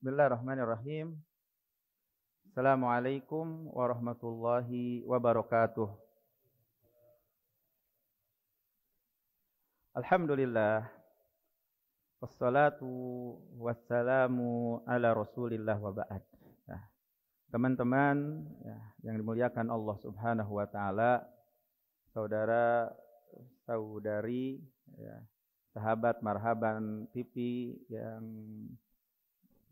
Bismillahirrahmanirrahim. Assalamualaikum warahmatullahi wabarakatuh. Alhamdulillah. Wassalatu wassalamu ala Rasulillah wa ba'd. Nah, teman-teman yang dimuliakan Allah Subhanahu wa taala, saudara saudari sahabat Marhaban TV yang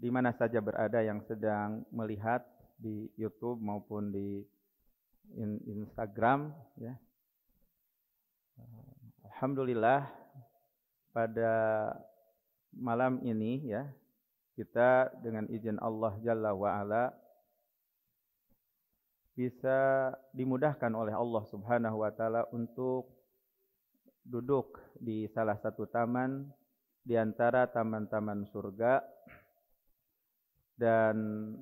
di mana saja berada yang sedang melihat di YouTube maupun di Instagram ya. Alhamdulillah pada malam ini ya kita dengan izin Allah Jalla wa Ala bisa dimudahkan oleh Allah Subhanahu wa taala untuk duduk di salah satu taman di antara taman-taman surga. Dan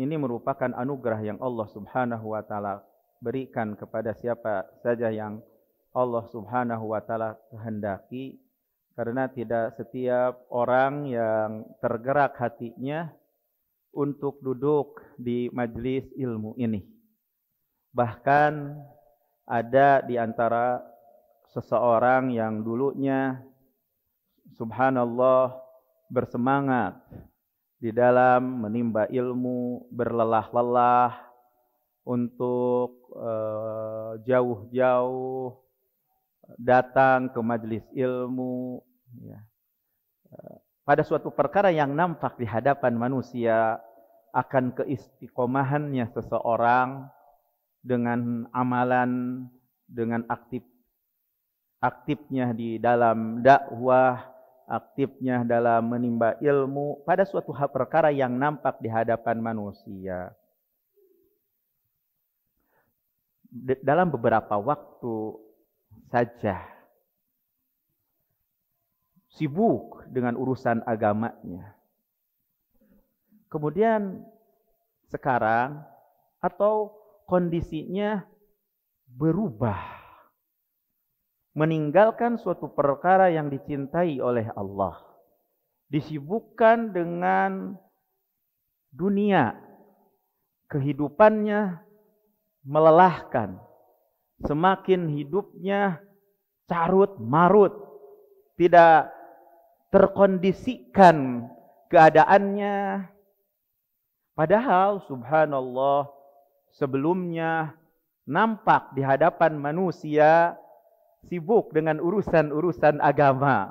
ini merupakan anugerah yang Allah Subhanahu wa taala berikan kepada siapa saja yang Allah Subhanahu wa taala kehendaki, karena tidak setiap orang yang tergerak hatinya untuk duduk di majelis ilmu ini. Bahkan ada di antara seseorang yang dulunya subhanallah bersemangat di dalam menimba ilmu, berlelah-lelah untuk jauh-jauh datang ke majelis ilmu ya. Pada suatu perkara yang nampak di hadapan manusia akan keistiqomahannya seseorang dengan amalan, dengan aktifnya di dalam dakwah, aktifnya dalam menimba ilmu pada suatu perkara yang nampak di hadapan manusia. Dalam beberapa waktu saja sibuk dengan urusan agamanya. Kemudian sekarang atau kondisinya berubah, meninggalkan suatu perkara yang dicintai oleh Allah, disibukkan dengan dunia, kehidupannya melelahkan, semakin hidupnya carut marut, tidak terkondisikan keadaannya. Padahal subhanallah sebelumnya nampak di hadapan manusia sibuk dengan urusan-urusan agama,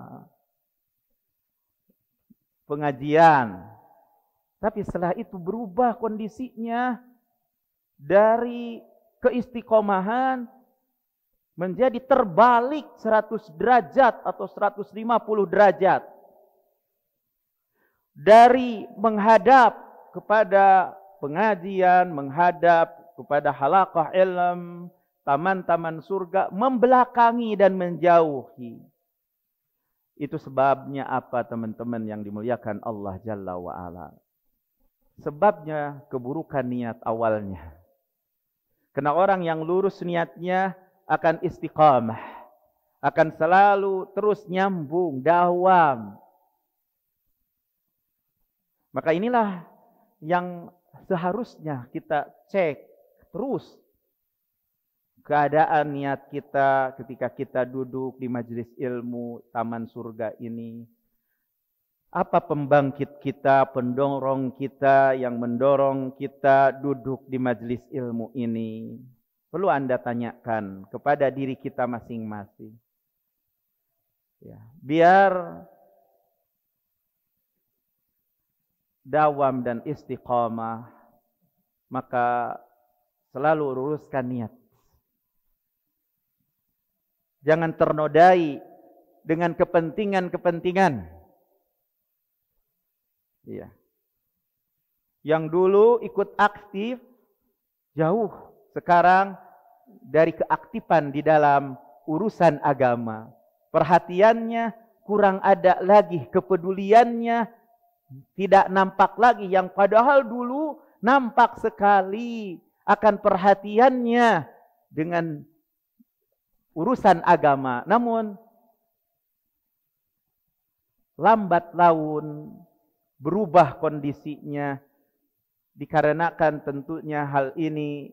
pengajian. Tapi setelah itu berubah kondisinya dari keistiqomahan menjadi terbalik 100 derajat atau 150 derajat. Dari menghadap kepada pengajian, menghadap kepada halaqah ilm, taman-taman surga, membelakangi dan menjauhi. Itu sebabnya apa teman-teman yang dimuliakan Allah Jalla wa'ala? Sebabnya keburukan niat awalnya. Karena orang yang lurus niatnya akan istiqamah, akan selalu terus nyambung, dawam. Maka inilah yang seharusnya kita cek terus keadaan niat kita ketika kita duduk di majelis ilmu taman surga ini. Apa pembangkit kita, pendorong kita yang mendorong kita duduk di majelis ilmu ini? Perlu Anda tanyakan kepada diri kita masing-masing. Ya, biar dawam dan istiqamah, maka selalu luruskan niat. Jangan ternodai dengan kepentingan-kepentingan. Iya. Yang dulu ikut aktif, jauh. Sekarang dari keaktifan di dalam urusan agama. Perhatiannya kurang ada lagi, kepeduliannya tidak nampak lagi. Yang padahal dulu nampak sekali akan perhatiannya dengan urusan agama. Namun lambat laun berubah kondisinya, dikarenakan tentunya hal ini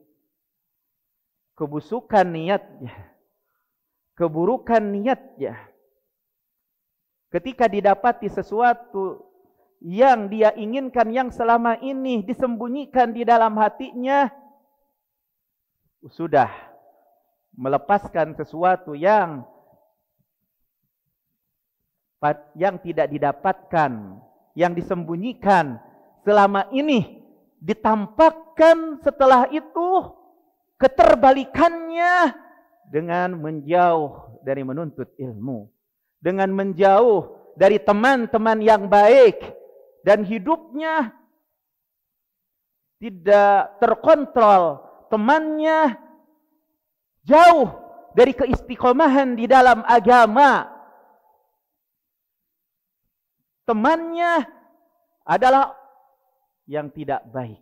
kebusukan niatnya, keburukan niatnya. Ketika didapati sesuatu yang dia inginkan, yang selama ini disembunyikan di dalam hatinya, sudah melepaskan sesuatu yang tidak didapatkan, yang disembunyikan selama ini ditampakkan, setelah itu keterbalikannya dengan menjauh dari menuntut ilmu, dengan menjauh dari teman-teman yang baik, dan hidupnya tidak terkontrol, temannya jauh dari keistiqomahan di dalam agama. Temannya adalah yang tidak baik.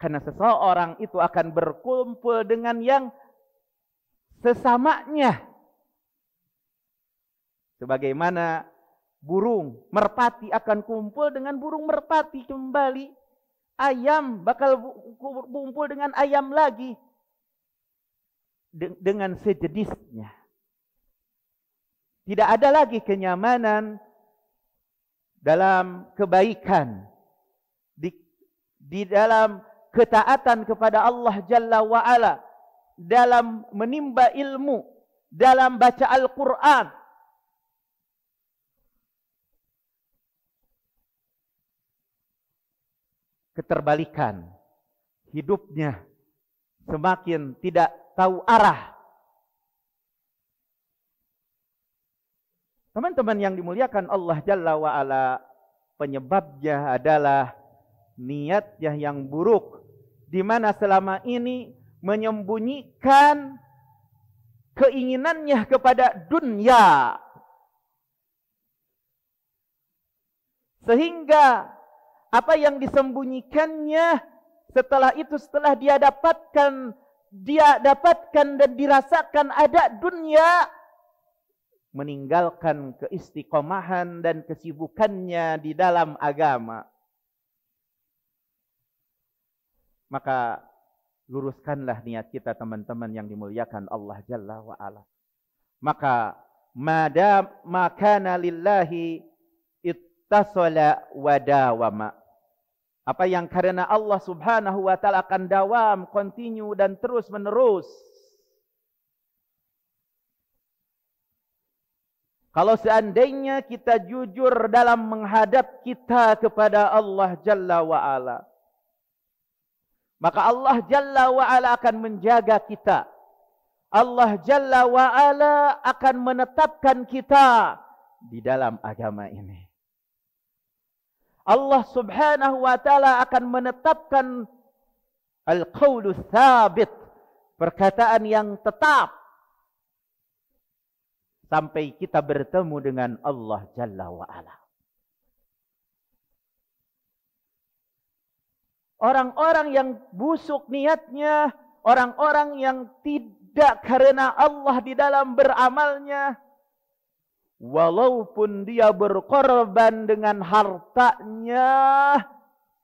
Karena seseorang itu akan berkumpul dengan yang sesamanya. Sebagaimana burung merpati akan kumpul dengan burung merpati kembali. Ayam bakal kumpul dengan ayam lagi. Dengan sejenisnya. Tidak ada lagi kenyamanan dalam kebaikan, di dalam ketaatan kepada Allah Jalla wa'ala, dalam menimba ilmu, dalam baca Al-Quran. Keterbalikan, hidupnya semakin tidak tahu arah. Teman-teman yang dimuliakan Allah Jalla wa'ala, penyebabnya adalah niatnya yang buruk, di mana selama ini menyembunyikan keinginannya kepada dunia, sehingga apa yang disembunyikannya setelah itu, setelah dia dapatkan dan dirasakan ada dunia, meninggalkan keistiqomahan dan kesibukannya di dalam agama. Maka luruskanlah niat kita, teman-teman yang dimuliakan Allah Jalla wa'ala. Maka makana lillahi ittasala wa dawama. Apa yang karena Allah Subhanahu wa ta'ala akan dawam, continue dan terus menerus. Kalau seandainya kita jujur dalam menghadap kita kepada Allah Jalla wa'ala, maka Allah Jalla wa'ala akan menjaga kita. Allah Jalla wa'ala akan menetapkan kita di dalam agama ini. Allah Subhanahu wa ta'ala akan menetapkan al-qawlu tsabit, perkataan yang tetap, sampai kita bertemu dengan Allah Jalla wa'ala. Orang-orang yang busuk niatnya, orang-orang yang tidak karena Allah di dalam beramalnya, walaupun dia berkorban dengan hartanya,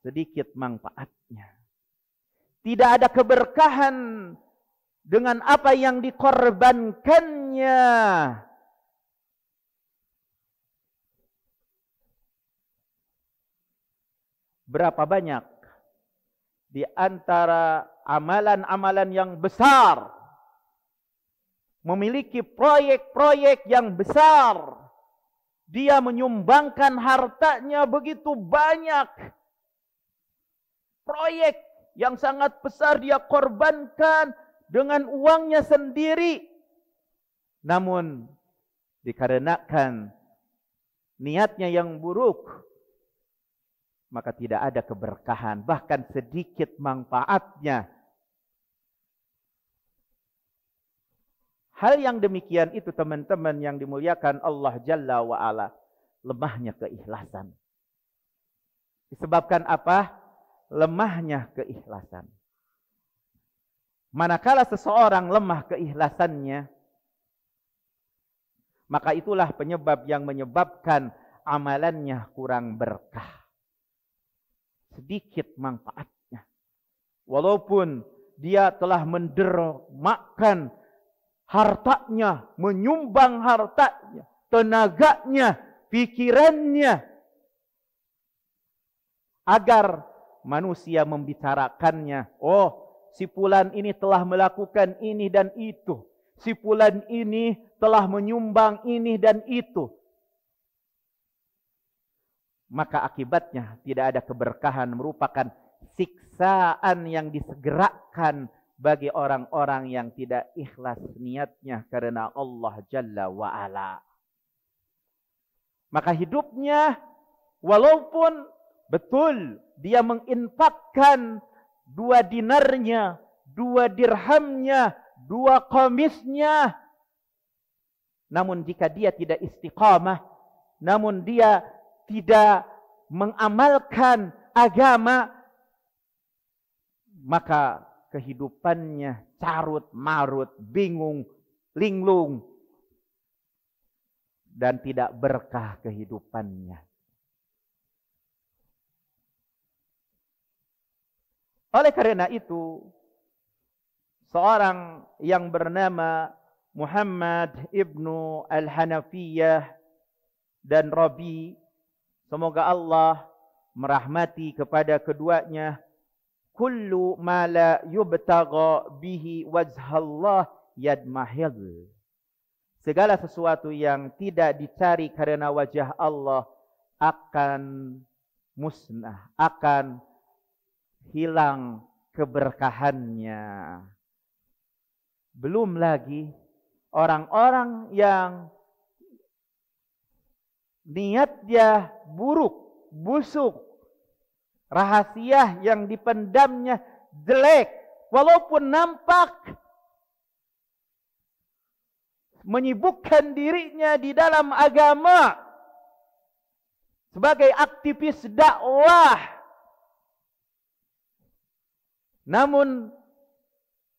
sedikit manfaatnya. Tidak ada keberkahan dengan apa yang dikorbankannya. Berapa banyak di antara amalan-amalan yang besar, memiliki proyek-proyek yang besar, dia menyumbangkan hartanya begitu banyak, proyek yang sangat besar dia korbankan dengan uangnya sendiri, namun dikarenakan niatnya yang buruk, maka tidak ada keberkahan, bahkan sedikit manfaatnya. Hal yang demikian itu, teman-teman yang dimuliakan Allah Jalla wa'ala, lemahnya keikhlasan. Disebabkan apa? Lemahnya keikhlasan. Manakala seseorang lemah keikhlasannya, maka itulah penyebab yang menyebabkan amalannya kurang berkah. Sedikit manfaatnya. Walaupun dia telah mendermakan hartanya, menyumbang hartanya, tenaganya, pikirannya, agar manusia membicarakannya. Oh, si fulan ini telah melakukan ini dan itu. Si fulan ini telah menyumbang ini dan itu. Maka akibatnya tidak ada keberkahan, merupakan siksaan yang disegerakan bagi orang-orang yang tidak ikhlas niatnya karena Allah Jalla wa'ala. Maka hidupnya walaupun betul dia menginfakkan 2 dinarnya, 2 dirhamnya, 2 qamisnya, namun jika dia tidak istiqamah, namun dia tidak mengamalkan agama, maka kehidupannya carut marut, bingung, linglung, dan tidak berkah kehidupannya. Oleh karena itu, seorang yang bernama Muhammad ibnu Al-Hanafiyah dan Rabi, semoga Allah merahmati kepada keduanya, kullu ma la yubtagha bihi wajhallah yadmahil. Segala sesuatu yang tidak dicari karena wajah Allah akan musnah, akan hilang keberkahannya. Belum lagi orang-orang yang niatnya buruk, busuk, rahasia yang dipendamnya jelek, walaupun nampak menyibukkan dirinya di dalam agama sebagai aktivis dakwah. Namun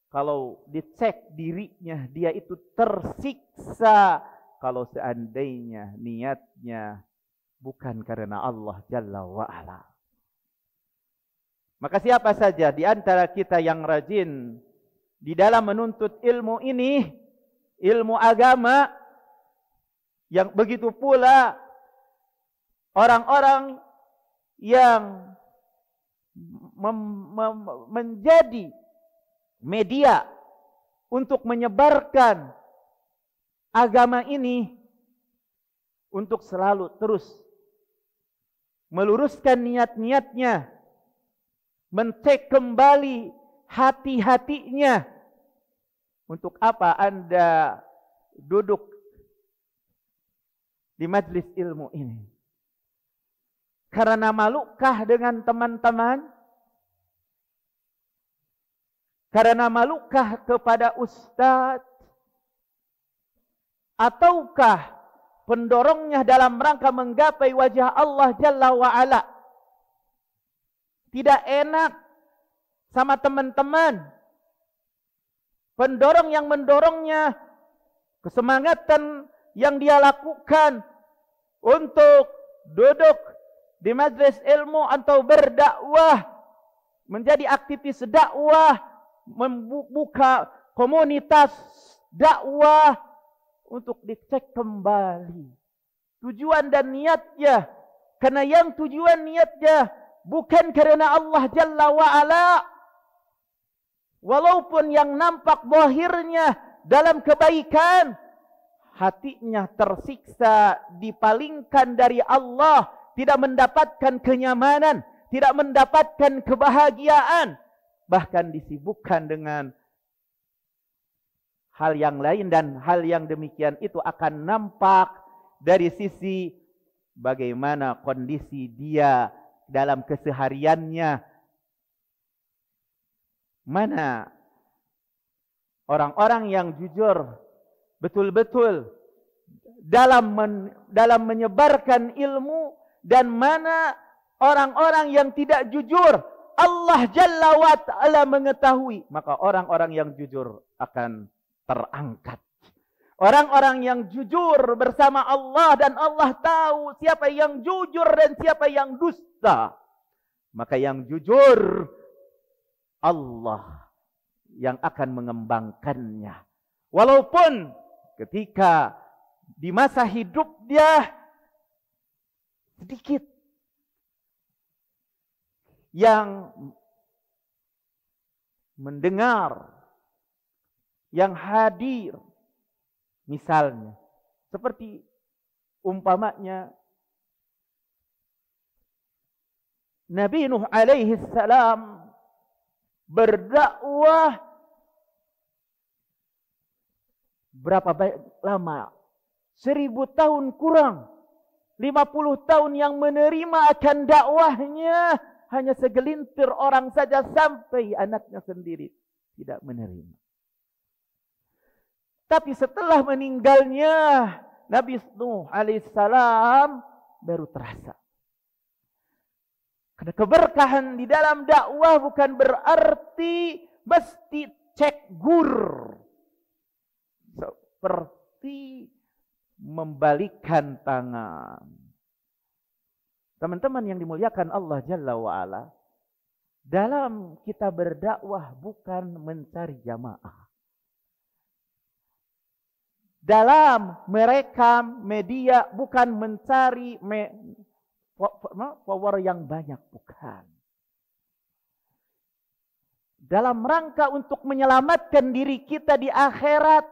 kalau dicek dirinya, dia itu tersiksa kalau seandainya niatnya bukan karena Allah Jalla wa'ala. Maka siapa saja di antara kita yang rajin di dalam menuntut ilmu ini, ilmu agama, yang begitu pula orang-orang yang menjadi media untuk menyebarkan agama ini, untuk selalu terus meluruskan niat-niatnya, mencek kembali hati-hatinya. Untuk apa Anda duduk di majelis ilmu ini? Karena malukah dengan teman-teman? Karena malukah kepada ustaz? Ataukah pendorongnya dalam rangka menggapai wajah Allah Jalla wa'ala? Tidak enak sama teman-teman. Pendorong yang mendorongnya, kesemangatan yang dia lakukan untuk duduk di majelis ilmu atau berdakwah, menjadi aktivis dakwah, membuka komunitas dakwah, untuk dicek kembali tujuan dan niatnya. Karena yang tujuan niatnya bukan karena Allah Jalla wa'ala, walaupun yang nampak zahirnya dalam kebaikan, hatinya tersiksa, dipalingkan dari Allah, tidak mendapatkan kenyamanan, tidak mendapatkan kebahagiaan, bahkan disibukkan dengan hal yang lain, dan hal yang demikian itu akan nampak dari sisi bagaimana kondisi dia dalam kesehariannya. Mana orang-orang yang jujur betul-betul dalam menyebarkan ilmu, dan mana orang-orang yang tidak jujur. Allah Jalla wa Ta'ala mengetahui, maka orang-orang yang jujur akan terangkat. Orang-orang yang jujur bersama Allah dan Allah tahu siapa yang jujur dan siapa yang dusta. Maka yang jujur Allah yang akan mengembangkannya. Walaupun ketika di masa hidup dia sedikit yang mendengar, yang hadir. Misalnya, seperti umpamanya Nabi Nuh alaihi salam berdakwah berapa lama? 1000 tahun kurang. 50 tahun yang menerima akan dakwahnya hanya segelintir orang saja, sampai anaknya sendiri tidak menerima. Tapi setelah meninggalnya Nabi Nuh alaihissalam baru terasa. Karena keberkahan di dalam dakwah bukan berarti mesti cek gur. Seperti membalikkan tangan. Teman-teman yang dimuliakan Allah Jalla wa'ala, dalam kita berdakwah bukan mencari jamaah. Dalam merekam media bukan mencari power yang banyak, bukan. Dalam rangka untuk menyelamatkan diri kita di akhirat,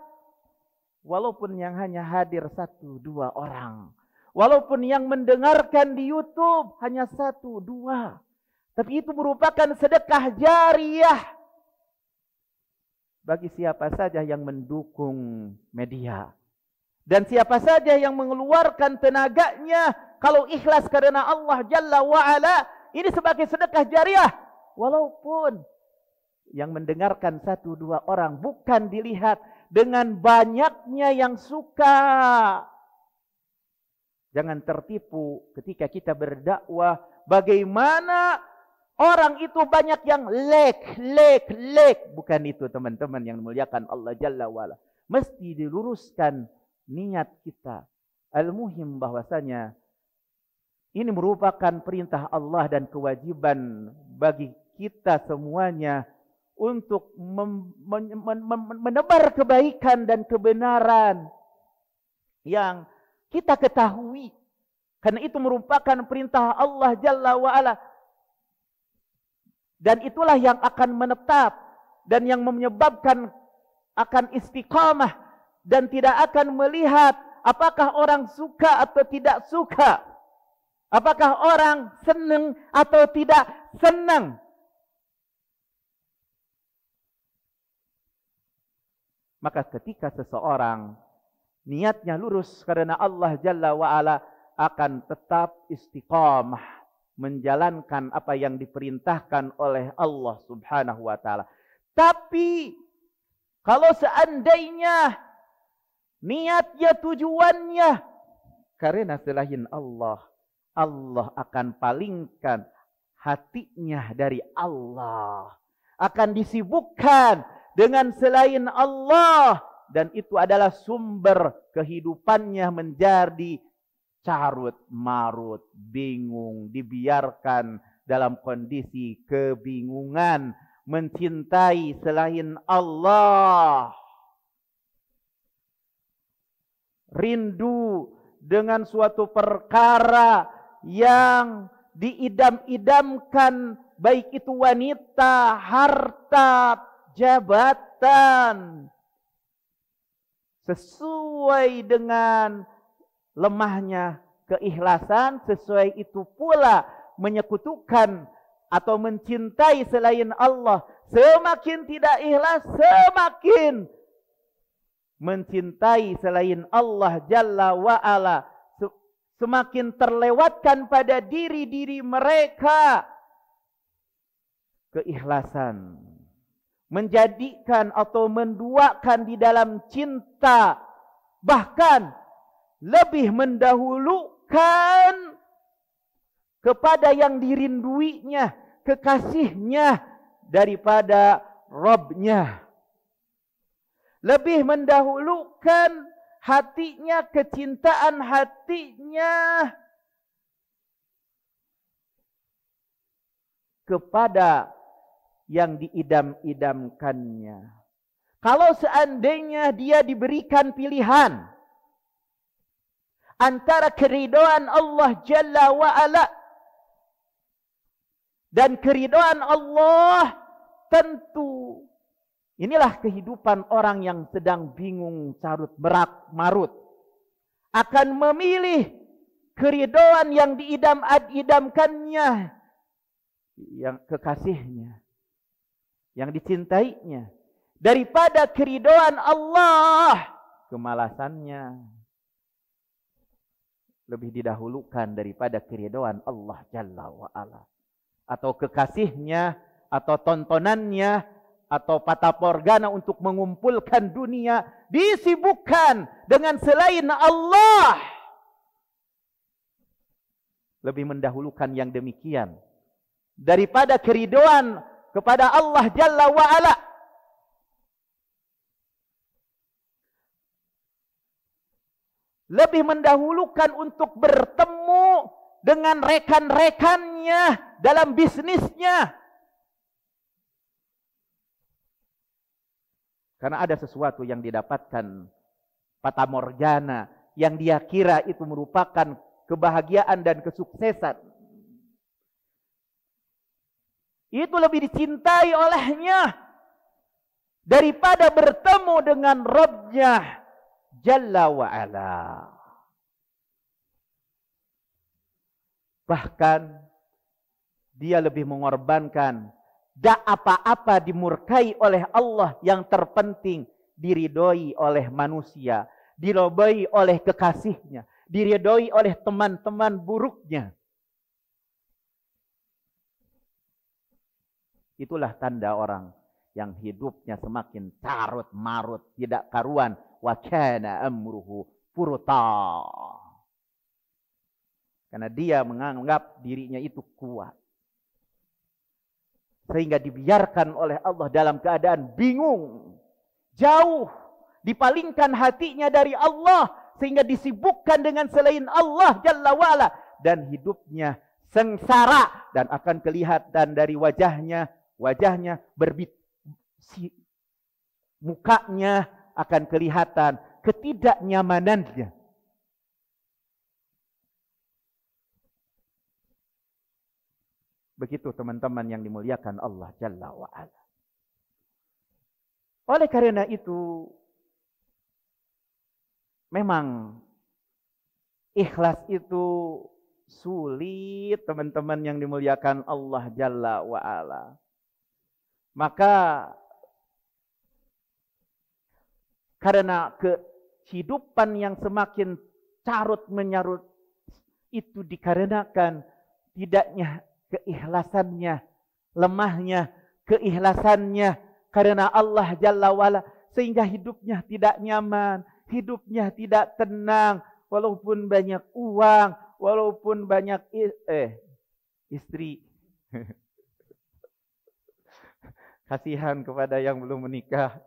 walaupun yang hanya hadir 1-2 orang, walaupun yang mendengarkan di YouTube hanya 1-2, tapi itu merupakan sedekah jariyah bagi siapa saja yang mendukung media. Dan siapa saja yang mengeluarkan tenaganya, kalau ikhlas karena Allah Jalla wa'ala, ini sebagai sedekah jariyah. Walaupun yang mendengarkan 1-2 orang, bukan dilihat dengan banyaknya yang suka. Jangan tertipu ketika kita berdakwah, bagaimana orang itu banyak yang like. Bukan itu teman-teman yang memuliakan Allah Jalla wa'ala. Mesti diluruskan niat kita. Al-muhim bahwasanya ini merupakan perintah Allah dan kewajiban bagi kita semuanya untuk menebar kebaikan dan kebenaran yang kita ketahui. Karena itu merupakan perintah Allah Jalla wa'ala. Dan itulah yang akan menetap dan yang menyebabkan akan istiqamah dan tidak akan melihat apakah orang suka atau tidak suka. Apakah orang senang atau tidak senang. Maka ketika seseorang niatnya lurus karena Allah Jalla wa'ala, akan tetap istiqamah menjalankan apa yang diperintahkan oleh Allah Subhanahu wa taala. Tapi kalau seandainya niatnya, tujuannya karena selain Allah, Allah akan palingkan hatinya dari Allah, akan disibukkan dengan selain Allah, dan itu adalah sumber kehidupannya menjadi carut marut, bingung, dibiarkan dalam kondisi kebingungan, mencintai selain Allah, rindu dengan suatu perkara yang diidam-idamkan, baik itu wanita, harta, jabatan, sesuai dengan lemahnya keikhlasan, sesuai itu pula menyekutukan atau mencintai selain Allah. Semakin tidak ikhlas, semakin mencintai selain Allah Jalla wa'ala, semakin terlewatkan pada diri-diri mereka keikhlasan, menjadikan atau menduakan di dalam cinta, bahkan lebih mendahulukan kepada yang dirinduinya, kekasihnya, daripada Rabbnya. Lebih mendahulukan hatinya, kecintaan hatinya kepada yang diidam-idamkannya. Kalau seandainya dia diberikan pilihan antara keridhaan Allah Jalla wa'ala dan keridhaan Allah, tentu inilah kehidupan orang yang sedang bingung, carut marut, akan memilih keridhaan yang diidam-idamkannya, yang kekasihnya, yang dicintainya, daripada keridhaan Allah, kemalasannya lebih didahulukan daripada keridhaan Allah Jalla wa'ala. Atau kekasihnya, atau tontonannya, atau pataporgana untuk mengumpulkan dunia, disibukkan dengan selain Allah. Lebih mendahulukan yang demikian daripada keridhaan kepada Allah Jalla wa'ala. Lebih mendahulukan untuk bertemu dengan rekan-rekannya dalam bisnisnya. Karena ada sesuatu yang didapatkan fatamorgana yang dia kira itu merupakan kebahagiaan dan kesuksesan. Itu lebih dicintai olehnya daripada bertemu dengan Rabb-Nya Jalla wa'ala. Bahkan dia lebih mengorbankan apa-apa dimurkai oleh Allah, yang terpenting diridhoi oleh manusia, diridhoi oleh kekasihnya, diridhoi oleh teman-teman buruknya. Itulah tanda orang yang hidupnya semakin carut marut, tidak karuan. Wa kana amruhu furta. Karena dia menganggap dirinya itu kuat, sehingga dibiarkan oleh Allah dalam keadaan bingung, jauh, dipalingkan hatinya dari Allah, sehingga disibukkan dengan selain Allah Jalla wa'ala, dan hidupnya sengsara, dan akan kelihatan dari wajahnya mukanya akan kelihatan ketidaknyamanannya. Begitu teman-teman yang dimuliakan Allah Jalla wa'ala. Oleh karena itu, memang ikhlas itu sulit teman-teman yang dimuliakan Allah Jalla wa'ala. Maka karena kehidupan yang semakin carut menyarut itu dikarenakan tidaknya keikhlasannya, lemahnya keikhlasannya karena Allah Jalla wa'ala, sehingga hidupnya tidak nyaman, hidupnya tidak tenang, walaupun banyak uang, walaupun banyak istri. Kasihan kepada yang belum menikah.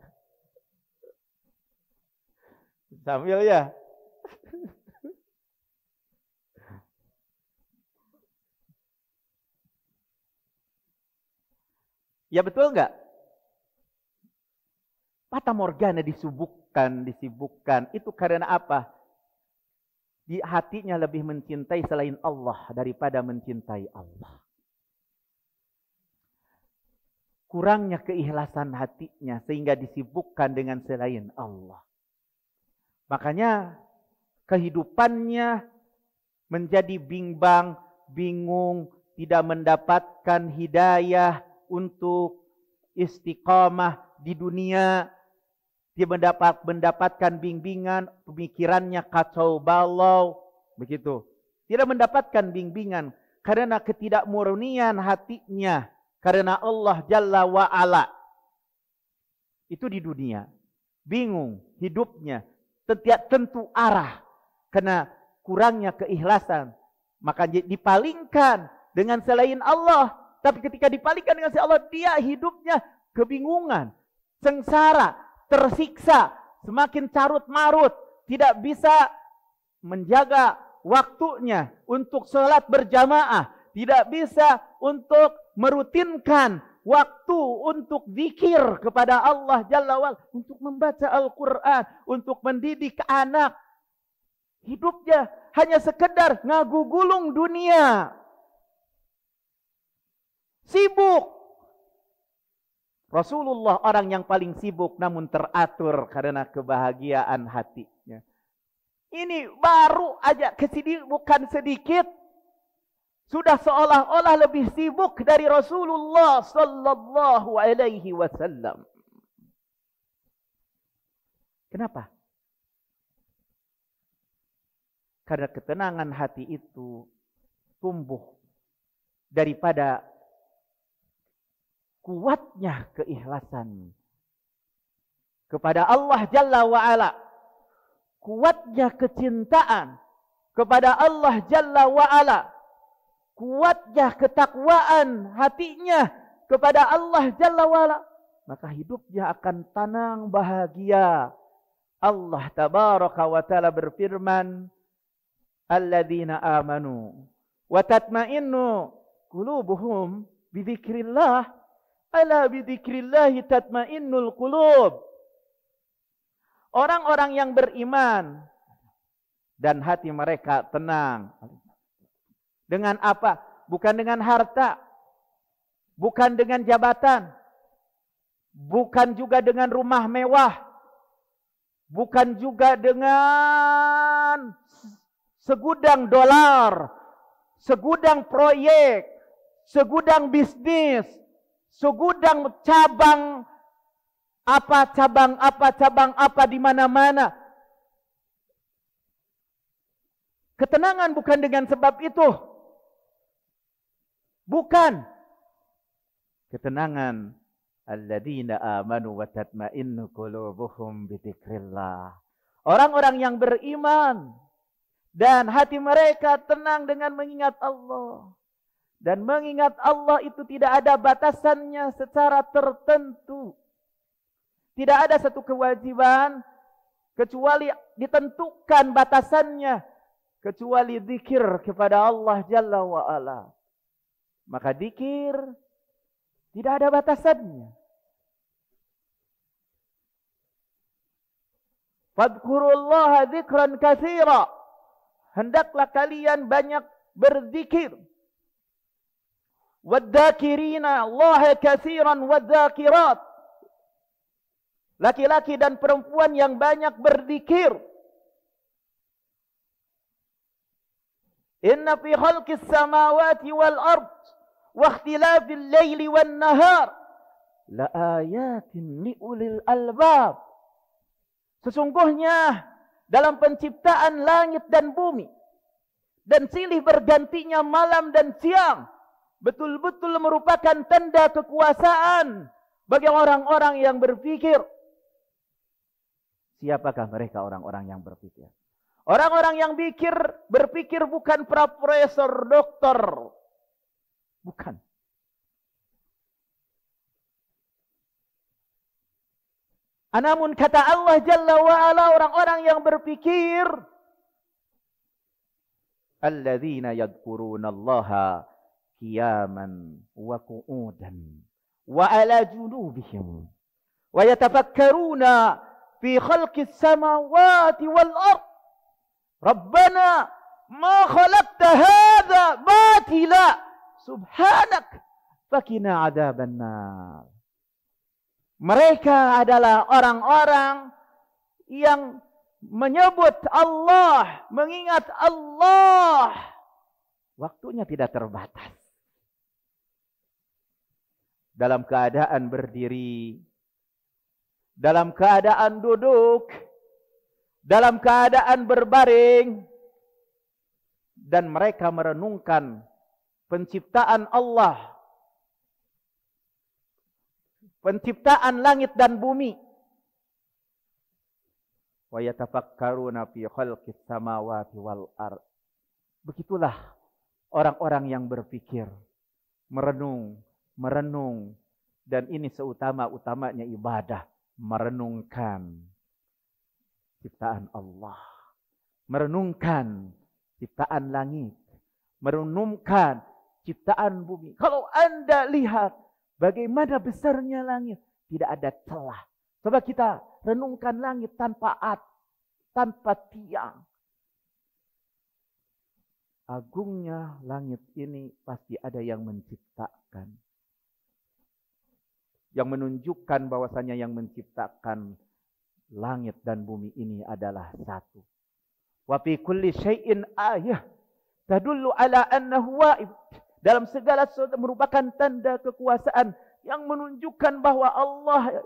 Sambil ya. Ya betul enggak? Fatamorgana disibukkan. Itu karena apa? Di hatinya lebih mencintai selain Allah daripada mencintai Allah. Kurangnya keikhlasan hatinya sehingga disibukkan dengan selain Allah. Makanya kehidupannya menjadi bimbang, bingung, tidak mendapatkan hidayah untuk istiqamah di dunia. Dia mendapatkan bimbingan, pemikirannya kacau balau, begitu. Tidak mendapatkan bimbingan karena ketidakmurnian hatinya karena Allah Jalla wa'ala. Itu di dunia. Bingung hidupnya, tidak tentu arah karena kurangnya keikhlasan. Maka dipalingkan dengan selain Allah. Tapi ketika dipalingkan dengan selain Allah, dia hidupnya kebingungan, sengsara, tersiksa, semakin carut marut, tidak bisa menjaga waktunya untuk sholat berjamaah, tidak bisa untuk merutinkan waktu untuk zikir kepada Allah Jalla wa'ala, untuk membaca Al-Quran, untuk mendidik anak. Hidupnya hanya sekedar ngagugulung dunia. Sibuk. Rasulullah orang yang paling sibuk namun teratur karena kebahagiaan hatinya. Ini baru aja kesibukan sedikit, sudah seolah-olah lebih sibuk dari Rasulullah sallallahu alaihi wasallam. Kenapa? Karena ketenangan hati itu tumbuh daripada kuatnya keikhlasan kepada Allah Jalla wa'ala, kuatnya kecintaan kepada Allah Jalla wa'ala, kuatnya ketakwaan hatinya kepada Allah Jalla wa'ala, maka hidupnya akan tenang, bahagia. Allah Tabaraka wa Ta'ala berfirman, alladzina amanu wa tatma'innu qulubuhum bidzikrillah, ala bidzikrillahi tatma'innul qulub. Orang-orang yang beriman dan hati mereka tenang. Dengan apa? Bukan dengan harta, bukan dengan jabatan, bukan juga dengan rumah mewah, bukan juga dengan segudang dolar, segudang proyek, segudang bisnis, segudang cabang apa di mana-mana. Ketenangan bukan dengan sebab itu. Bukan. Ketenangan alladzina amanu wa tatma'innu qulubuhum bidzikrillah. Orang-orang yang beriman dan hati mereka tenang dengan mengingat Allah. Dan mengingat Allah itu tidak ada batasannya secara tertentu. Tidak ada satu kewajiban kecuali ditentukan batasannya, kecuali zikir kepada Allah Jalla wa'ala. Maka zikir tidak ada batasannya. Fadhkurullaha dzikran katsira. Hendaklah kalian banyak berzikir. Wadzakirina Allah katsiran wadzakirat. Laki-laki dan perempuan yang banyak berzikir. Inna fi khalqis samawati wal ard wa ikhtilafil laili wan nahar la ayatin liulil albab. Sesungguhnya dalam penciptaan langit dan bumi dan silih bergantinya malam dan siang betul-betul merupakan tanda kekuasaan bagi orang-orang yang berpikir. Siapakah mereka orang-orang yang berpikir? Orang-orang yang berpikir bukan profesor, doktor. Bukan. Namun kata Allah Jalla wa'ala, orang-orang yang berpikir, alladzina yadhkuruna Allaha qiyaman wa qu'udan wa ala junubihim wa yatafakkaruna fi khalqis samawati wal ard. Rabbana ma khalaqta hadza batila subhanak faqina adzabannar. Mereka adalah orang-orang yang menyebut Allah, mengingat Allah. Waktunya tidak terbatas. Dalam keadaan berdiri, dalam keadaan duduk, dalam keadaan berbaring, dan mereka merenungkan penciptaan Allah, penciptaan langit dan bumi. Wa yatafakkaruna fi khalqis samawati wal ard. Begitulah orang-orang yang berpikir, merenung, dan ini seutama-utamanya ibadah, merenungkan ciptaan Allah. Merenungkan ciptaan langit. Merenungkan ciptaan bumi. Kalau Anda lihat bagaimana besarnya langit, tidak ada celah. Coba kita renungkan langit tanpa tanpa tiang. Agungnya langit ini pasti ada yang menciptakan. Yang menunjukkan bahwasanya yang menciptakan langit dan bumi ini adalah satu. Wa fi kulli syai'in ayah tadullu ala annahu wahid. Dalam segala sesuatu merupakan tanda kekuasaan yang menunjukkan bahwa Allah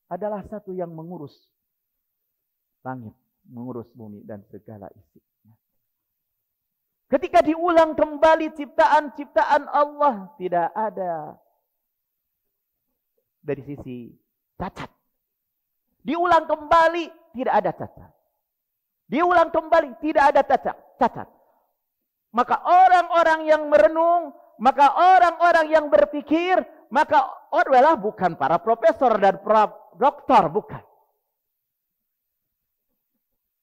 adalah satu yang mengurus langit, mengurus bumi dan segala isinya. Ketika diulang kembali ciptaan-ciptaan Allah, tidak ada dari sisi cacat. Diulang kembali, tidak ada cacat. Diulang kembali, tidak ada cacat. Maka orang-orang yang merenung, maka orang-orang yang berpikir, maka adalah bukan para profesor dan para doktor, bukan.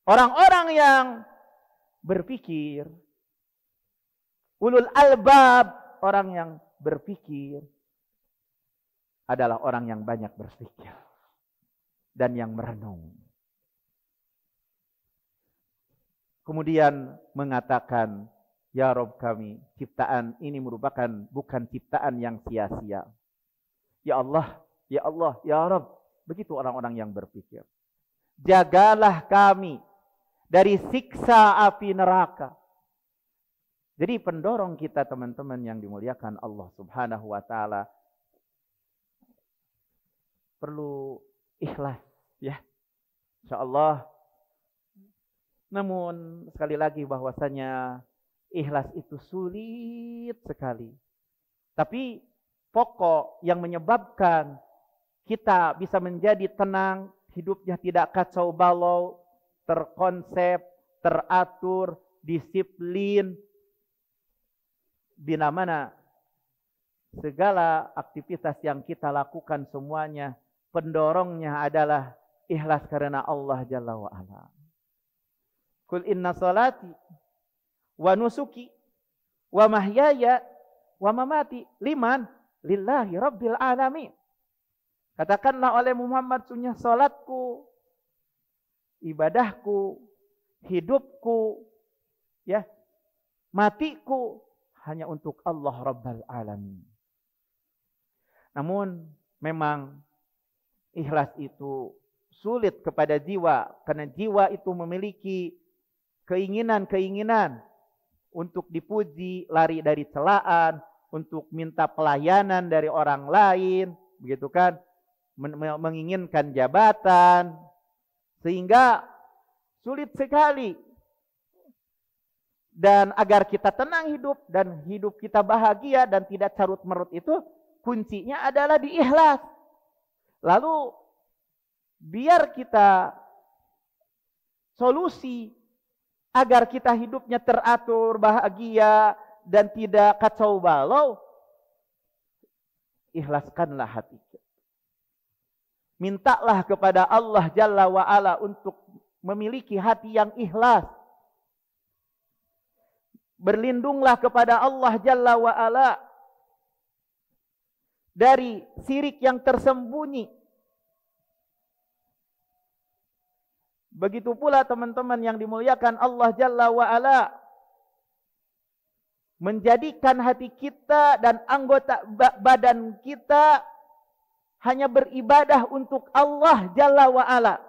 Orang-orang yang berpikir, ulul albab, orang yang berpikir, adalah orang yang banyak berpikir dan yang merenung. Kemudian mengatakan, ya Rabb kami, ciptaan ini merupakan bukan ciptaan yang sia-sia. Ya Allah, ya Allah, ya Rabb. Begitu orang-orang yang berpikir. Jagalah kami dari siksa api neraka. Jadi pendorong kita teman-teman yang dimuliakan Allah Subhanahu wa taala perlu ikhlas ya. Insyaallah. Namun sekali lagi bahwasanya ikhlas itu sulit sekali. Tapi pokok yang menyebabkan kita bisa menjadi tenang, hidupnya tidak kacau balau, terkonsep, teratur, disiplin, bila mana segala aktivitas yang kita lakukan semuanya pendorongnya adalah ikhlas karena Allah Jalla wa Ala. Qul inna salati wa nusuki wa mahyaya wa mamati liman lillahi rabbil alamin. Katakanlah oleh Muhammad, sunnah salatku, ibadahku, hidupku, ya, matiku hanya untuk Allah Rabbal Alamin. Namun memang ikhlas itu sulit kepada jiwa, karena jiwa itu memiliki keinginan-keinginan untuk dipuji, lari dari celaan, untuk minta pelayanan dari orang lain, begitu kan? Menginginkan jabatan, sehingga sulit sekali. Dan agar kita tenang hidup dan hidup kita bahagia dan tidak carut-merut itu, kuncinya adalah di ikhlas. Lalu biar kita solusi agar kita hidupnya teratur, bahagia dan tidak kacau balau, ikhlaskanlah hati kita. Mintalah kepada Allah Jalla wa Ala untuk memiliki hati yang ikhlas. Berlindunglah kepada Allah Jalla wa Ala dari syirik yang tersembunyi. Begitu pula teman-teman yang dimuliakan Allah Jalla wa Ala, menjadikan hati kita dan anggota badan kita hanya beribadah untuk Allah Jalla wa Ala.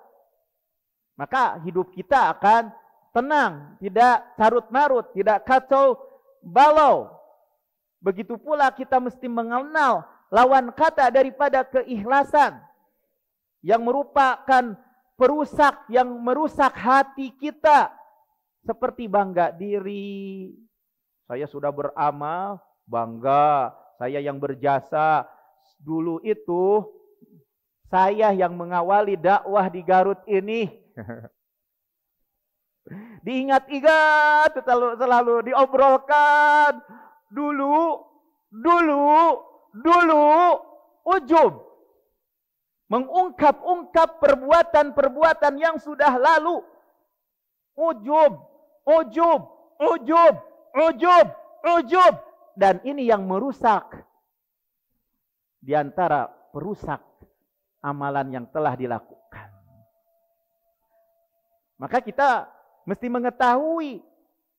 Maka hidup kita akan tenang, tidak carut-marut, tidak kacau balau. Begitu pula kita mesti mengenal lawan kata daripada keikhlasan yang merupakan perusak, yang merusak hati kita. Seperti bangga diri. Saya sudah beramal, bangga. Saya yang berjasa. Dulu itu saya yang mengawali dakwah di Garut ini. Diingat-ingat, selalu diobrolkan. Dulu, ujub. mengungkap-ungkap perbuatan-perbuatan yang sudah lalu. Ujub, ujub, ujub, ujub, ujub. Dan ini yang merusak. Di antara perusak amalan yang telah dilakukan. Maka kita mesti mengetahui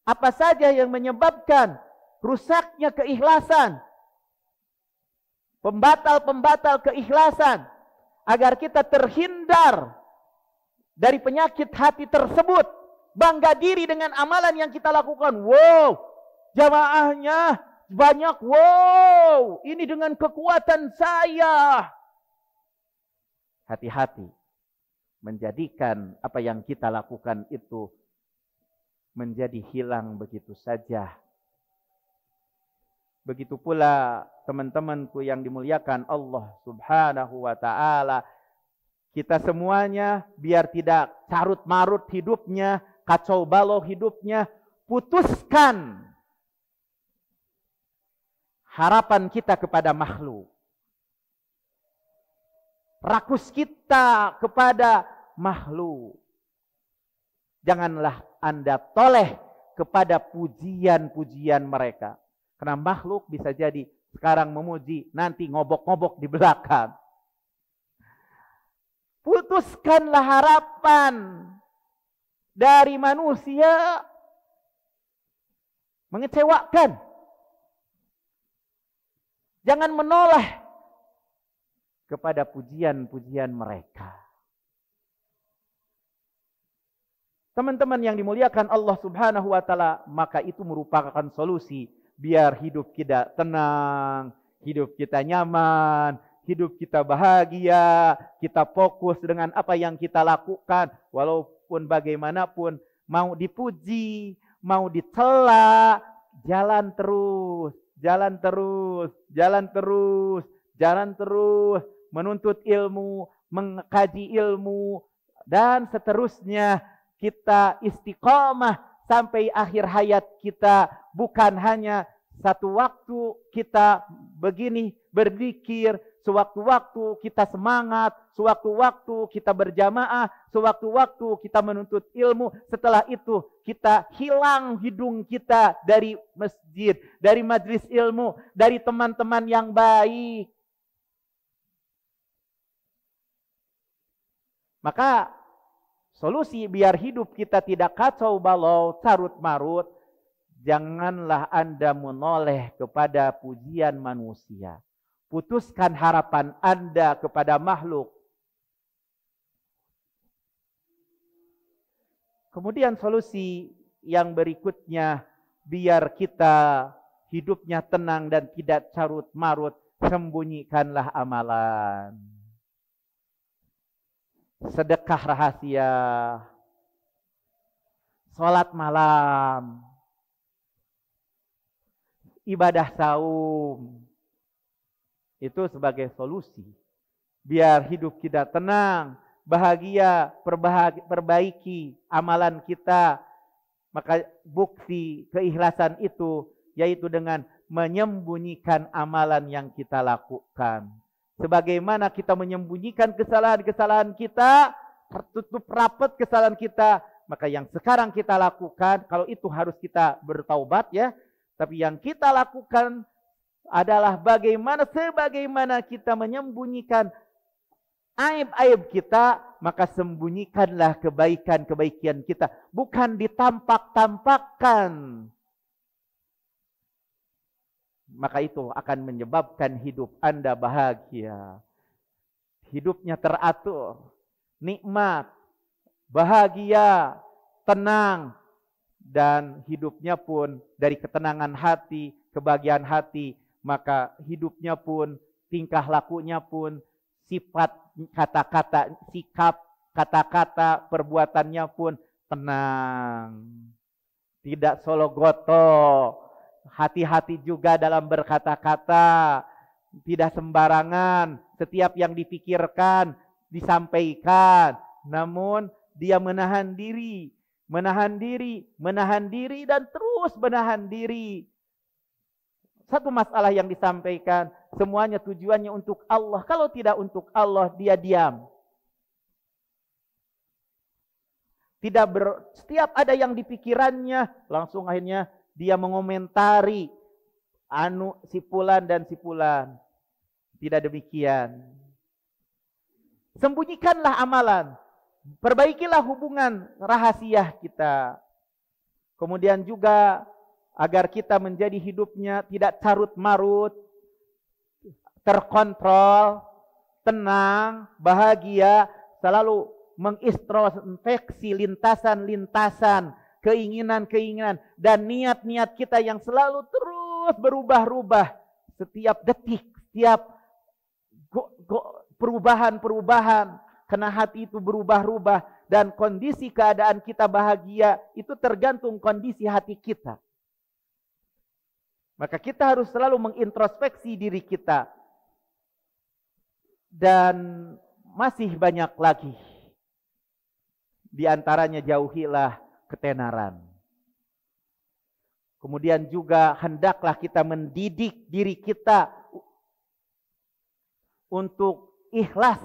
apa saja yang menyebabkan rusaknya keikhlasan. Pembatal-pembatal keikhlasan. Agar kita terhindar dari penyakit hati tersebut. Bangga diri dengan amalan yang kita lakukan. Wow, jamaahnya banyak. Wow, ini dengan kekuatan saya. Hati-hati. Menjadikan apa yang kita lakukan itu menjadi hilang begitu saja. Begitu pula teman-temanku yang dimuliakan Allah Subhanahu wa ta'ala. Kita semuanya biar tidak carut-marut hidupnya, kacau balau hidupnya, putuskan harapan kita kepada makhluk. Rakus kita kepada makhluk. Janganlah Anda toleh kepada pujian-pujian mereka. Karena makhluk bisa jadi sekarang memuji, nanti ngobok-ngobok di belakang. Putuskanlah harapan dari manusia mengecewakan. Jangan menoleh kepada pujian-pujian mereka. Teman-teman yang dimuliakan Allah Subhanahu wa ta'ala, maka itu merupakan solusi biar hidup kita tenang, hidup kita nyaman, hidup kita bahagia, kita fokus dengan apa yang kita lakukan. Walaupun bagaimanapun, mau dipuji, mau dicela, jalan terus, jalan terus, jalan terus, jalan terus, menuntut ilmu, mengkaji ilmu, dan seterusnya. Kita istiqamah sampai akhir hayat kita, bukan hanya satu waktu kita begini berzikir, sewaktu-waktu kita semangat, sewaktu-waktu kita berjamaah, sewaktu-waktu kita menuntut ilmu. Setelah itu kita hilang hidung kita dari masjid, dari majelis ilmu, dari teman-teman yang baik. Maka solusi biar hidup kita tidak kacau balau, carut marut, janganlah Anda menoleh kepada pujian manusia. Putuskan harapan Anda kepada makhluk. Kemudian solusi yang berikutnya, biar kita hidupnya tenang dan tidak carut marut, sembunyikanlah amalan. Sedekah rahasia, sholat malam, ibadah saum, itu sebagai solusi. Biar hidup kita tenang, bahagia, perbaiki amalan kita. Maka bukti keikhlasan itu yaitu dengan menyembunyikan amalan yang kita lakukan. Sebagaimana kita menyembunyikan kesalahan-kesalahan kita, tertutup rapat kesalahan kita, maka yang sekarang kita lakukan, kalau itu harus kita bertaubat ya, tapi yang kita lakukan adalah sebagaimana kita menyembunyikan aib-aib kita, maka sembunyikanlah kebaikan-kebaikan kita, bukan ditampak-tampakkan. Maka itu akan menyebabkan hidup Anda bahagia. Hidupnya teratur, nikmat, bahagia, tenang, dan hidupnya pun dari ketenangan hati, kebahagiaan hati, maka hidupnya pun, tingkah lakunya pun, sifat kata-kata, sikap kata-kata, perbuatannya pun tenang. Tidak sologoto. Hati-hati juga dalam berkata-kata, tidak sembarangan, setiap yang dipikirkan disampaikan, namun dia menahan diri dan terus menahan diri. satu masalah yang disampaikan, semuanya tujuannya untuk Allah. Kalau tidak untuk Allah, dia diam. Setiap ada yang di pikirannya, langsung akhirnya dia mengomentari si fulan dan si fulan. Tidak demikian. Sembunyikanlah amalan. Perbaikilah hubungan rahasia kita. Kemudian juga agar kita menjadi hidupnya tidak carut-marut, terkontrol, tenang, bahagia, selalu mengintrospeksi lintasan-lintasan, keinginan-keinginan, dan niat-niat kita yang selalu terus berubah-ubah. Setiap detik, setiap perubahan-perubahan, karena hati itu berubah-ubah, dan kondisi keadaan kita bahagia itu tergantung kondisi hati kita. Maka kita harus selalu mengintrospeksi diri kita. Dan masih banyak lagi. Di antaranya jauhilah ketenaran. Kemudian juga hendaklah kita mendidik diri kita untuk ikhlas,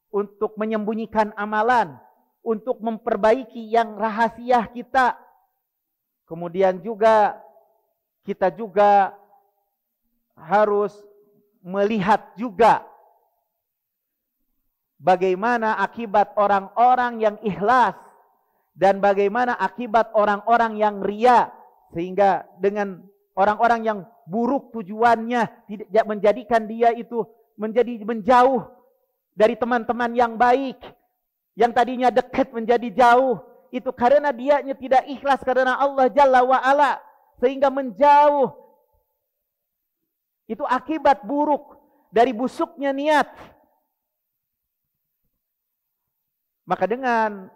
untuk menyembunyikan amalan, untuk memperbaiki yang rahasia kita. Kemudian juga kita juga harus melihat juga bagaimana akibat orang-orang yang ikhlas dan bagaimana akibat orang-orang yang ria, sehingga dengan orang-orang yang buruk tujuannya tidak menjadikan dia itu menjadi menjauh dari teman-teman yang baik, yang tadinya dekat menjadi jauh, itu karena dianya tidak ikhlas karena Allah Jalla wa'ala, sehingga menjauh. Itu akibat buruk dari busuknya niat. Maka dengan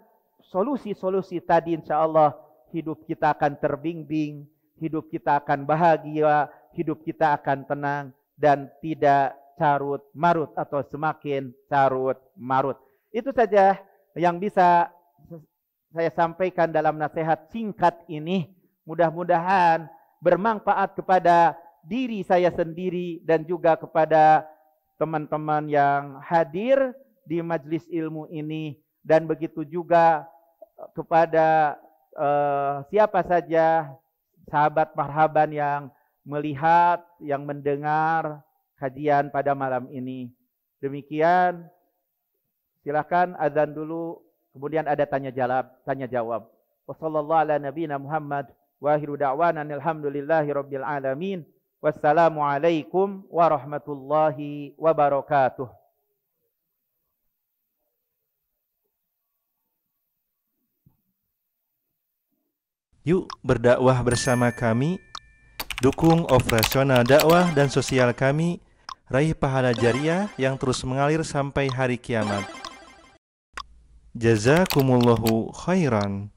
solusi-solusi tadi, insya Allah hidup kita akan terbimbing, hidup kita akan bahagia, hidup kita akan tenang dan tidak carut marut atau semakin carut marut. Itu saja yang bisa saya sampaikan dalam nasihat singkat ini. Mudah-mudahan bermanfaat kepada diri saya sendiri dan juga kepada teman-teman yang hadir di majelis ilmu ini, dan begitu juga kepada siapa saja sahabat marhaban yang melihat, yang mendengar kajian pada malam ini. Demikian, silakan azan dulu, kemudian ada tanya jawab. Wassallallahu ala nabiyina Muhammad wa akhiru da'wana alhamdulillahi rabbil alamin. Wassalamualaikum warahmatullahi wabarakatuh. Yuk berdakwah bersama kami, dukung operasional dakwah dan sosial kami, raih pahala jariah yang terus mengalir sampai hari kiamat. Jazakumullahu khairan.